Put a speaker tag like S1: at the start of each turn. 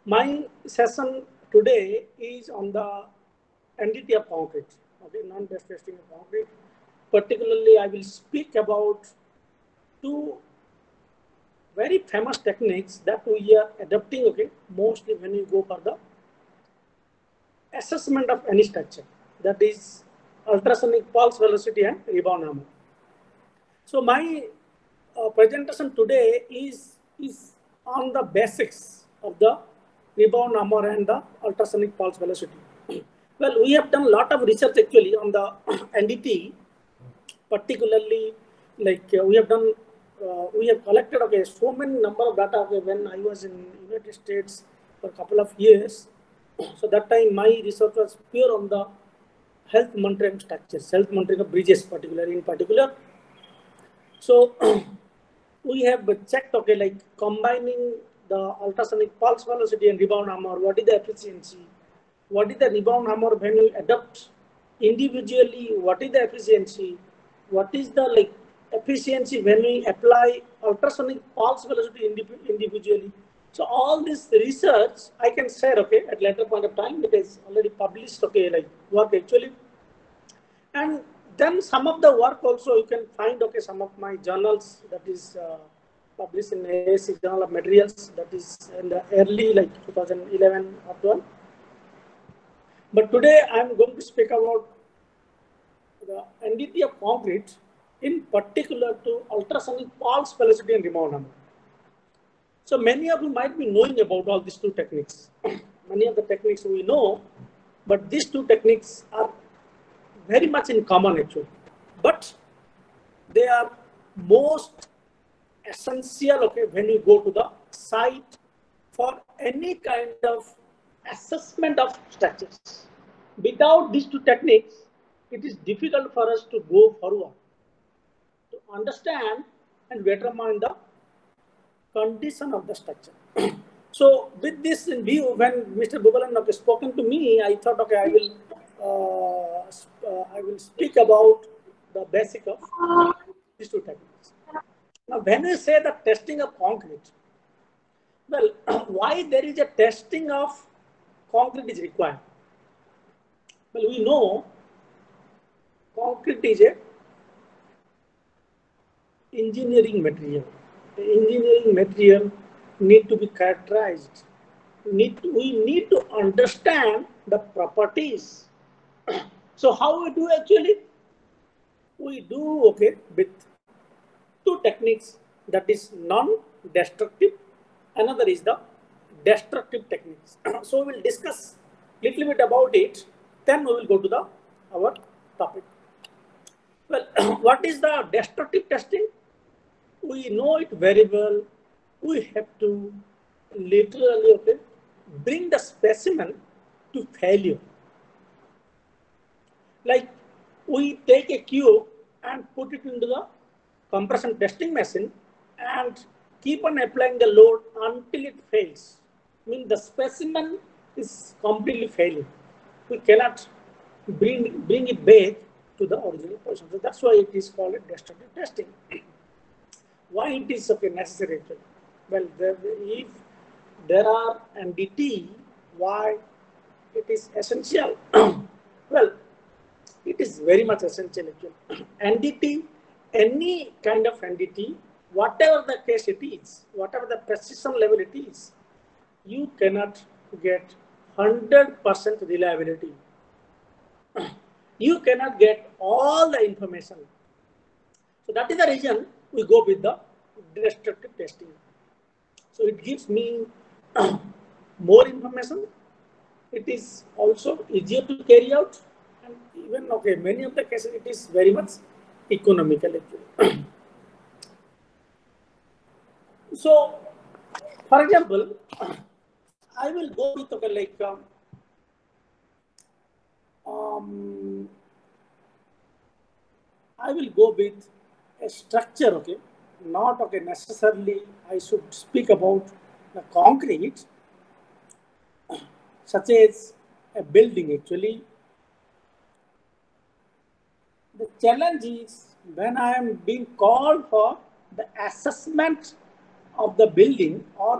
S1: My session today is on the NDT of concrete, okay, non-dust testing of concrete. Particularly, I will speak about two very famous techniques that we are adopting, okay, mostly when you go for the assessment of any structure, that is ultrasonic pulse velocity and rebound hammer. So my presentation today is on the basics of the rebound hammer and the ultrasonic pulse velocity. Well, we have done a lot of research actually on the NDT, particularly we have collected so many number of data when I was in United States for a couple of years. So that time my research was pure on the health monitoring structures, health monitoring of bridges in particular. So we have checked, like combining the ultrasonic pulse velocity and rebound hammer, what is the efficiency? What is the rebound hammer when you adopt individually? What is the efficiency? What is the efficiency when we apply ultrasonic pulse velocity individually? So all this research I can share, at later point of time. It is already published, work actually. And then some of the work also you can find, some of my journals that is published in ASC Journal of Materials, that is in the early 2011 or 12. But today I am going to speak about the NDT of concrete, in particular to ultrasonic pulse velocity and rebound hammer. So many of you might be knowing about all these two techniques. Many of the techniques we know, but these two techniques are very much in common actually. But they are most essential, when you go to the site for any kind of assessment of structures. Without these two techniques, it is difficult for us to go forward, to understand and determine the condition of the structure. So with this in view, when Mr. Bhubalan has spoken to me, I thought, I will speak about the basic of these two techniques. Now, when we say the testing of concrete, well, why there is a testing of concrete is required? Well, we know concrete is a engineering material. The engineering material need to be characterized. We need to understand the properties. So how we do actually? We do with two techniques, that is non-destructive. Another is the destructive techniques. So we will discuss little bit about it. Then we will go to our topic. Well, what is the destructive testing? We know it very well. We have to literally bring the specimen to failure. Like we take a cube and put it into the compression testing machine and keep on applying the load until it fails. I mean, the specimen is completely failing. We cannot bring it back to the original position. So that's why it is called destructive testing. Why it is necessary? Well, if there are NDT, why it is essential? Well, it is very much essential actually. NDT, any kind of NDT, whatever the case it is, whatever the precision level it is, you cannot get 100% reliability. You cannot get all the information. So that is the reason we go with the destructive testing. So it gives me more information. It is also easier to carry out, and even many of the cases it is very much economical actually. So, for example, I will go with I will go with a structure, not necessarily I should speak about the concrete, such as a building actually. The challenge is when I am being called for the assessment of the building or